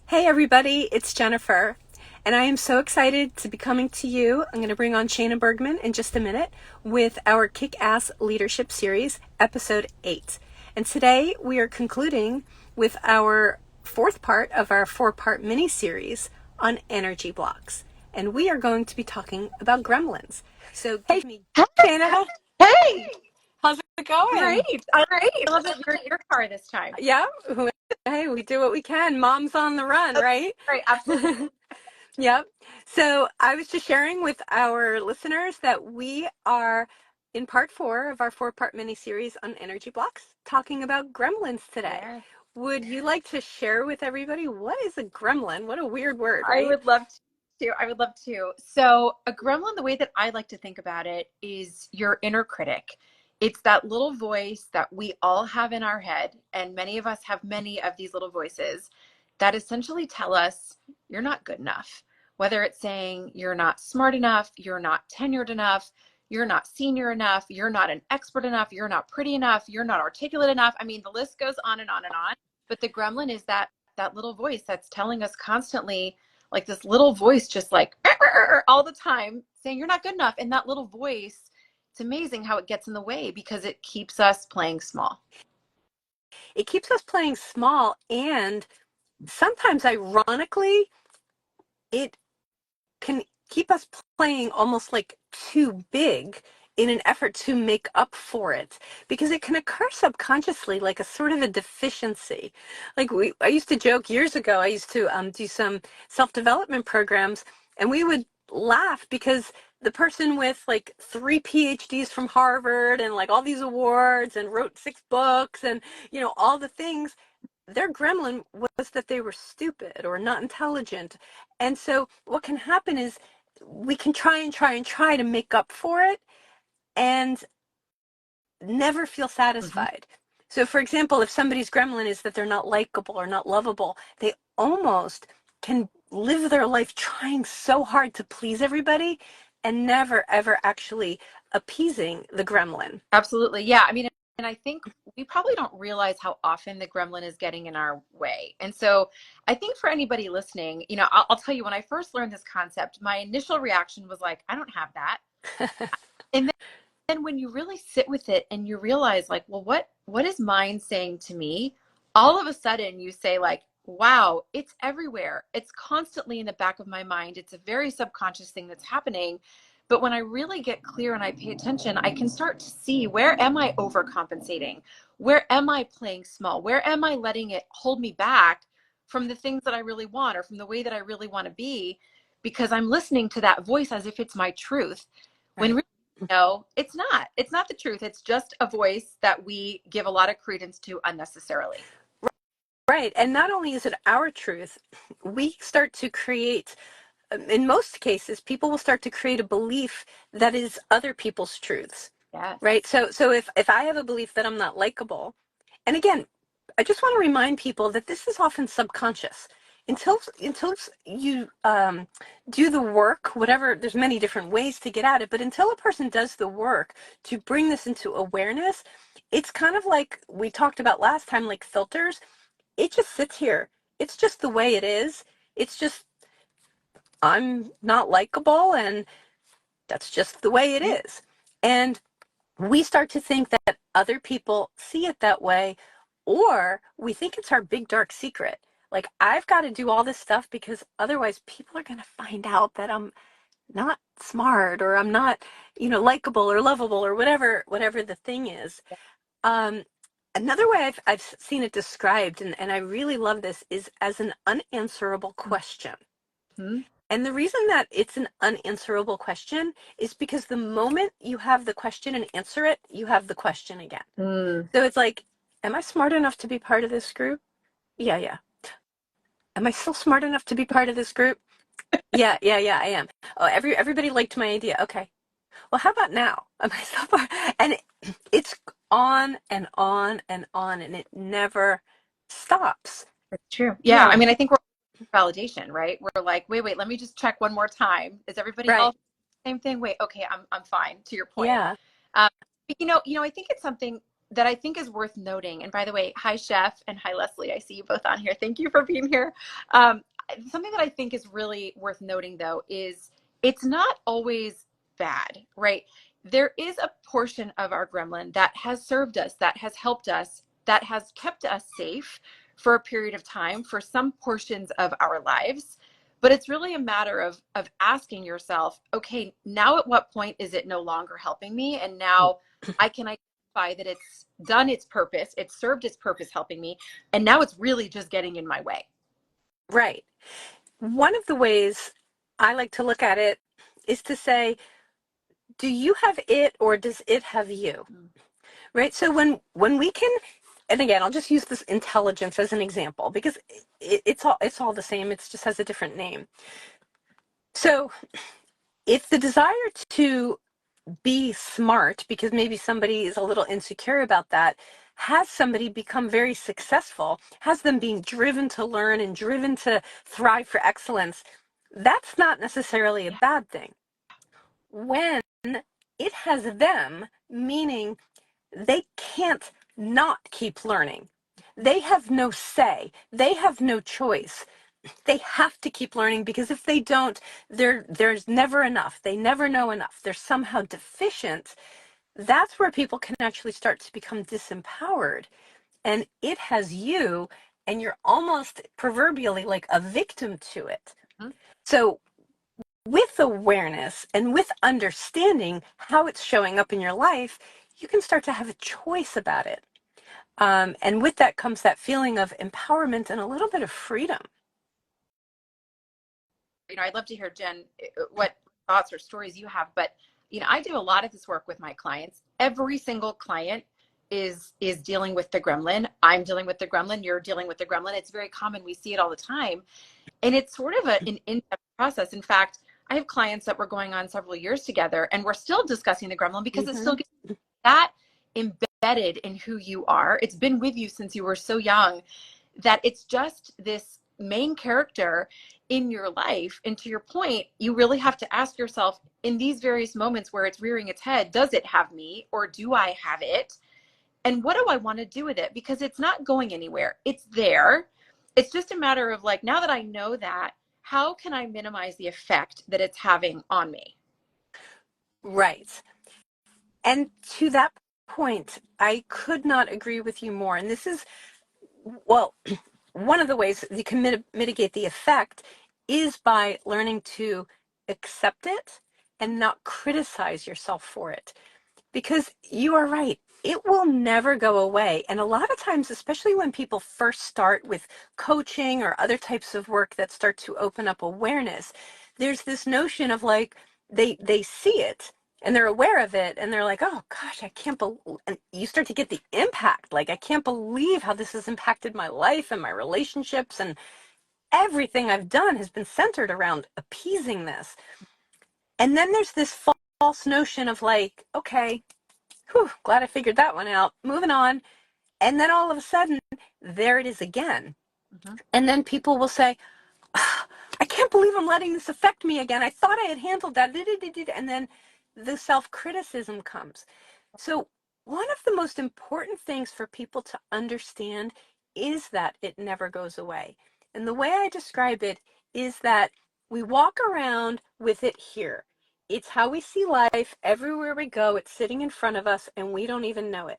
Hey everybody, it's Jennifer, and I am so excited to be coming to you. I'm going to bring on Shayna Bergman in just a minute with our Kick-Ass Leadership Series, Episode 8. And today we are concluding with our fourth part of our four-part mini-series on energy blocks. And we are going to be talking about gremlins. So give me, Shayna, Hey, how's it great. going? All right. I love that you're in your car this time. Yeah, hey, we do what we can. Mom's on the run, That's right? right. Absolutely. Yep. So I was just sharing with our listeners that we are in part four of our four-part mini-series on energy blocks, talking about gremlins today. Yeah. Would you like to share with everybody what is a gremlin? What a weird word, I right? would love to. I would love to. So, a gremlin, the way that I like to think about it is your inner critic. It's that little voice that we all have in our head, and many of us have many of these little voices that essentially tell us you're not good enough. Whether it's saying you're not smart enough, you're not tenured enough, you're not senior enough, you're not an expert enough, you're not pretty enough, you're not articulate enough. I mean, the list goes on and on and on. But the gremlin is that little voice that's telling us constantly, like this little voice, just like all the time saying you're not good enough. And that little voice, it's amazing how it gets in the way because it keeps us playing small. It keeps us playing small, and sometimes, ironically, it can keep us playing almost like too big in an effort to make up for it, because it can occur subconsciously like a sort of a deficiency. I used to joke years ago. I used to do some self-development programs, and we would laugh because the person with like 3 PhDs from Harvard and like all these awards and wrote 6 books and all the things, their gremlin was that they were stupid or not intelligent. And so what can happen is we can try and try and try to make up for it and never feel Mm-hmm. satisfied. So for example, if somebody's gremlin is that they're not likable or not lovable, they almost can live their life trying so hard to please everybody and never ever actually appeasing the gremlin. Absolutely. Yeah. I mean, and I think we probably don't realize how often the gremlin is getting in our way. And so I think for anybody listening, I'll tell you, when I first learned this concept, my initial reaction was like, I don't have that. And then when you really sit with it and you realize, like, well, what is mine saying to me? All of a sudden you say, like, wow, it's everywhere. It's constantly in the back of my mind. It's a very subconscious thing that's happening. But when I really get clear and I pay attention, I can start to see, where am I overcompensating? Where am I playing small? Where am I letting it hold me back from the things that I really want or from the way that I really want to be? Because I'm listening to that voice as if it's my truth. When Right. really, no, it's not. It's not the truth. It's just a voice that we give a lot of credence to unnecessarily. Right. And not only is it our truth, we start to create, in most cases, people will start to create a belief that is other people's truths. Yes. Right. So if I have a belief that I'm not likable, and again, I just want to remind people that this is often subconscious. Until you do the work, whatever, there's many different ways to get at it, but until a person does the work to bring this into awareness, it's kind of like we talked about last time, like filters. It just sits here. It's just the way it is. It's just, I'm not likable, and that's just the way it Mhm. is. And we start to think that other people see it that way, or we think it's our big dark secret. Like, I've got to do all this stuff because otherwise people are going to find out that I'm not smart, or I'm not, likable or lovable, or whatever the thing is. Um, Another way I've seen it described, and I really love this, is as an unanswerable question. Mhm. And the reason that it's an unanswerable question is because the moment you have the question and answer it, you have the question again. Mm. So it's like, am I smart enough to be part of this group? Yeah, yeah. Am I still smart enough to be part of this group? Yeah, yeah, yeah, I am. Oh, everybody liked my idea. Okay. Well, how about now? Am I still part? And it's on and on and on, and it never stops. That's true. Yeah. I Yeah, mean, I think we're validation, right? We're like, wait, let me just check one more time. Is everybody right. else same thing? Wait, okay, I'm fine, to your point. Yeah. Um, but I think it's something. that I think is worth noting. And by the way, hi Chef and hi Leslie. I see you both on here. Thank you for being here. Um, Something that I think is really worth noting though is it's not always bad, right? There is a portion of our gremlin that has served us, that has helped us, that has kept us safe for a period of time for some portions of our lives. But it's really a matter of asking yourself, okay, now at what point is it no longer helping me? And now I can identify that it's done its purpose, it's served its purpose helping me, and now it's really just getting in my way. Right. One of the ways I like to look at it is to say, do you have it or does it have you? Right? So when we can, and again, I'll just use this intelligence as an example because it's all the same. It just has a different name. So if the desire to be smart, because maybe somebody is a little insecure about that, has somebody become very successful, has them being driven to learn and driven to thrive for excellence, that's not necessarily a Yeah. bad thing. When it has them, meaning they can't not keep learning. They have no say. They have no choice. They have to keep learning because if they don't, there's never enough. They never know enough. They're somehow deficient. That's where people can actually start to become disempowered. And it has you, and you're almost proverbially like a victim to it. Mhm. So with awareness and with understanding how it's showing up in your life, you can start to have a choice about it. And with that comes that feeling of empowerment and a little bit of freedom. I'd love to hear, Jen, what thoughts or stories you have. But I do a lot of this work with my clients. Every single client is dealing with the gremlin. I'm dealing with the gremlin. You're dealing with the gremlin. It's very common. We see it all the time, and it's sort of an in-depth process. In fact, I have clients that were going on several years together, and we're still discussing the gremlin because it's Mm-hmm. still that embedded in who you are. It's been with you since you were so young that it's just this main character in your life. And to your point, you really have to ask yourself in these various moments where it's rearing its head, does it have me or do I have it? And what do I want to do with it? Because it's not going anywhere. It's there. It's just a matter of like, now that I know that, how can I minimize the effect that it's having on me? Right. And to that point, I could not agree with you more. And this is, well, one of the ways you can mitigate the effect is by learning to accept it and not criticize yourself for it. Because you are right, it will never go away. And a lot of times, especially when people first start with coaching or other types of work that start to open up awareness, there's this notion of like they see it and they're aware of it and they're like, oh gosh, I can't believe, and you start to get the impact. Like, I can't believe how this has impacted my life and my relationships, and everything I've done has been centered around appeasing this. And then there's this false notion of like, okay, whew, glad I figured that one out. Moving on. And then all of a sudden, there it is again. Mhm. And then people will say, "Ah, I can't believe I'm letting this affect me again. I thought I had handled that. And then the self criticism comes. So, one of the most important things for people to understand is that it never goes away. And the way I describe it is that we walk around with it here. It's how we see life. Everywhere we go, it's sitting in front of us, and we don't even know it.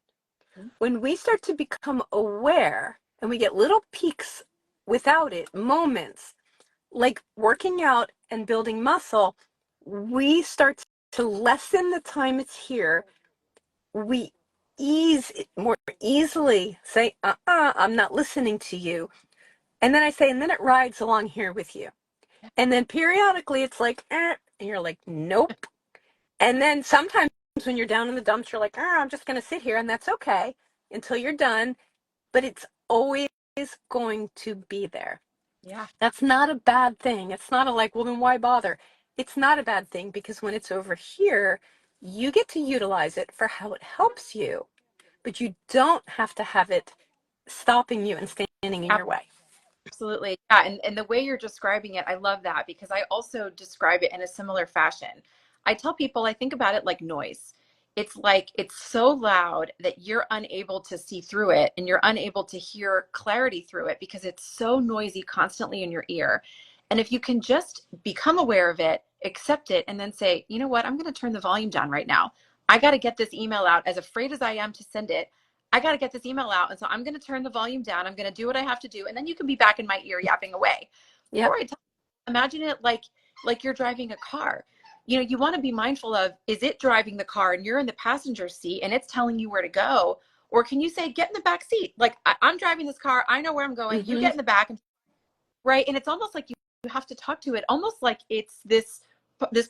When we start to become aware and we get little peaks without it, moments like working out and building muscle, we start to lessen the time it's here. We more easily say, I'm not listening to you. And then I say, and then it rides along here with you. And then periodically it's like, and you're like, nope. And then sometimes when you're down in the dumps, you're like, I'm just going to sit here, and that's okay until you're done. But it's always going to be there. Yeah. That's not a bad thing. It's not a like, well, then why bother? It's not a bad thing because when it's over here, you get to utilize it for how it helps you, but you don't have to have it stopping you and standing in your way. Absolutely. Yeah. And the way you're describing it, I love that because I also describe it in a similar fashion. I tell people I think about it like noise. it's like it's so loud that you're unable to see through it and you're unable to hear clarity through it because it's so noisy constantly in your ear. And if you can just become aware of it, accept it, and then say, you know what, I'm going to turn the volume down right now. I got to get this email out. As afraid as I am to send it, I got to get this email out. And so I'm going to turn the volume down. I'm going to do what I have to do. And then you can be back in my ear yapping away. Yep. Or imagine it like you're driving a car. You know, you want to be mindful of, is it driving the car and you're in the passenger seat and it's telling you where to go? Or can you say, get in the back seat? Like, I'm driving this car. I know where I'm going. You Mm-hmm. get in the back. Right. And it's almost like you have to talk to it, almost like it's this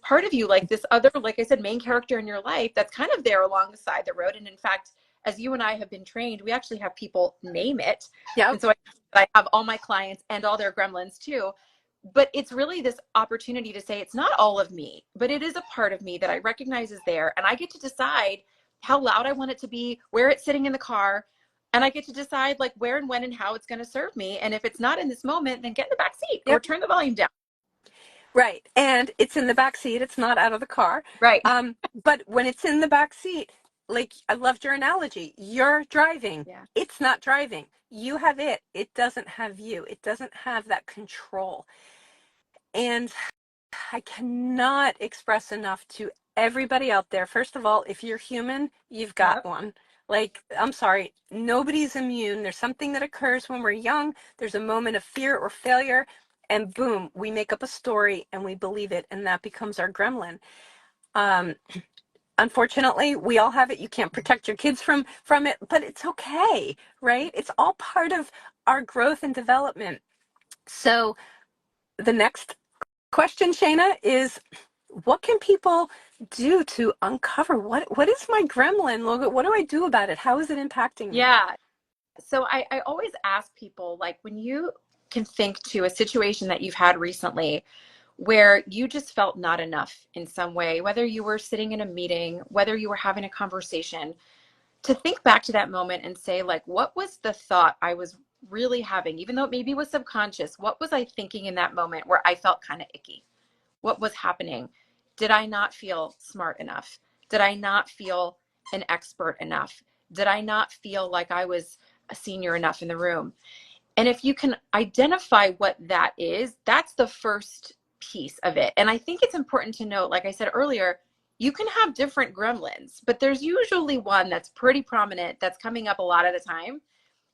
part of you, like this other, like I said, main character in your life that's kind of there alongside the road. And in fact, as you and I have been trained, we actually have people name it. Yep. And so I have all my clients and all their gremlins too. But it's really this opportunity to say it's not all of me, but it is a part of me that I recognize is there. And I get to decide how loud I want it to be, where it's sitting in the car. And I get to decide like where and when and how it's going to serve me. And if it's not in this moment, then get in the back seat or Yep. turn the volume down. Right. And it's in the back seat. It's not out of the car. Right. But when it's in the back seat, like I loved your analogy. You're driving. Yeah. It's not driving. You have it. It doesn't have you. It doesn't have that control. And I cannot express enough to everybody out there. First of all, if you're human, you've got Yep. one. Like, I'm sorry, nobody's immune. There's something that occurs when we're young. There's a moment of fear or failure, and boom, we make up a story and we believe it, and that becomes our gremlin. Um, Unfortunately, we all have it. You can't protect your kids from it, but it's okay, right? It's all part of our growth and development. So the next question, Shayna, is what can people do to uncover what is my gremlin? What do I do about it? How is it impacting me? Yeah. So I always ask people, like, when you can think to a situation that you've had recently where you just felt not enough in some way, whether you were sitting in a meeting, whether you were having a conversation, to think back to that moment and say, like, what was the thought I was really having, even though it maybe was subconscious? What was I thinking in that moment where I felt kind of icky? What was happening? Did I not feel smart enough? Did I not feel an expert enough? Did I not feel like I was a senior enough in the room? And if you can identify what that is, that's the first piece of it. And I think it's important to note, like I said earlier, you can have different gremlins, but there's usually one that's pretty prominent that's coming up a lot of the time.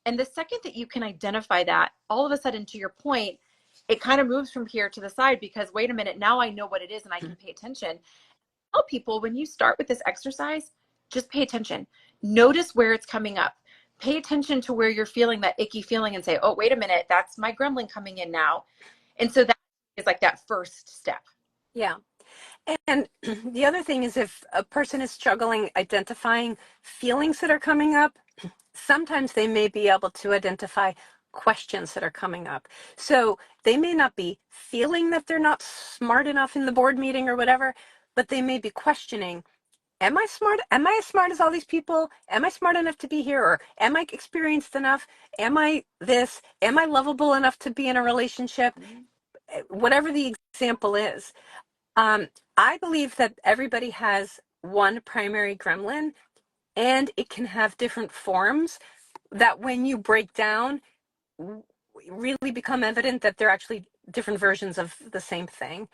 And the second that you can identify that, all of a sudden, to your point, it kind of moves from here to the side because wait a minute, now I know what it is and I can pay attention. Tell people when you start with this exercise, just pay attention. Notice where it's coming up. Pay attention to where you're feeling that icky feeling and say, oh, wait a minute, that's my gremlin coming in now. And so that is like that first step. Yeah. And the other thing is if a person is struggling identifying feelings that are coming up, sometimes they may be able to identify questions that are coming up. So they may not be feeling that they're not smart enough in the board meeting or whatever, but they may be questioning, am I smart? Am I as smart as all these people? Am I smart enough to be here? Or am I experienced enough? Am I this? Am I lovable enough to be in a relationship? Whatever the example is. Um, I believe that everybody has one primary gremlin and it can have different forms that when you break down really become evident that they're actually different versions of the same thing.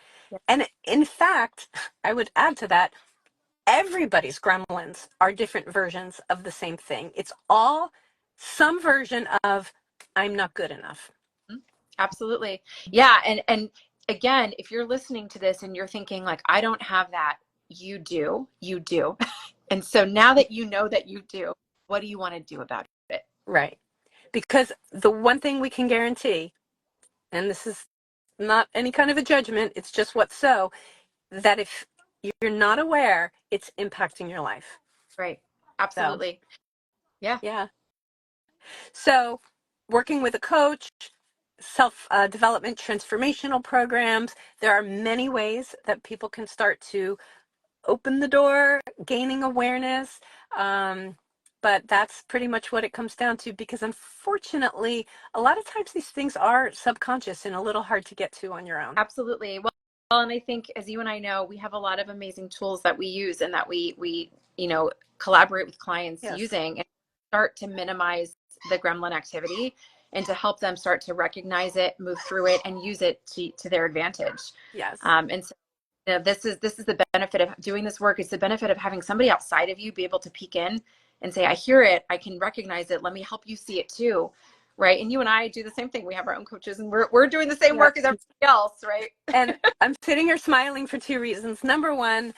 And in fact, I would add to that, everybody's gremlins are different versions of the same thing. It's all some version of I'm not good enough. Absolutely. Yeah. And again, if you're listening to this and you're thinking like, I don't have that, you do, you do. And so now that you know that you do, what do you want to do about it? Right. Because the one thing we can guarantee, and this is not any kind of a judgment, it's just what's so, that if you're not aware, it's impacting your life. Right. So, Absolutely. Yeah. yeah. So, working with a coach, self development transformational programs, there are many ways that people can start to open the door, gaining awareness. But that's pretty much what it comes down to because unfortunately, a lot of times these things are subconscious and a little hard to get to on your own. Absolutely. Well, and I think, as you and I know, we have a lot of amazing tools that we use and that we collaborate with clients Yes. using, and start to minimize the gremlin activity and to help them start to recognize it, move through it, and use it to their advantage. Yes. And so, this is the benefit of doing this work. It's the benefit of having somebody outside of you be able to peek in and say, I hear it, I can recognize it, let me help you see it too. Right. And you and I do the same thing. We have our own coaches, and we're doing the same Yep. work as everybody else, right? And I'm sitting here smiling for two reasons. Number one,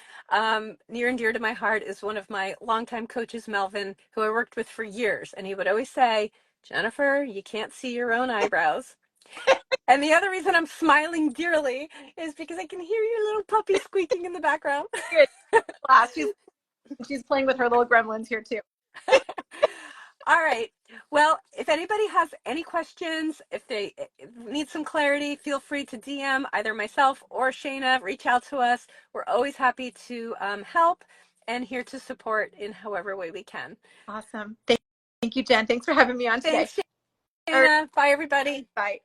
near and dear to my heart is one of my longtime coaches, Melvin, who I worked with for years. And he would always say, Jennifer, you can't see your own eyebrows. And the other reason I'm smiling dearly is because I can hear your little puppy squeaking in the background. Good. Class. She's playing with her little gremlins here too. All right. Well, if anybody has any questions, if they need some clarity, feel free to DM either myself or Shayna. Reach out to us. We're always happy to help and here to support in however way we can. Awesome. Thank you, Jen. Thanks for having me on today. Thanks, Shayna. Bye, everybody. Bye.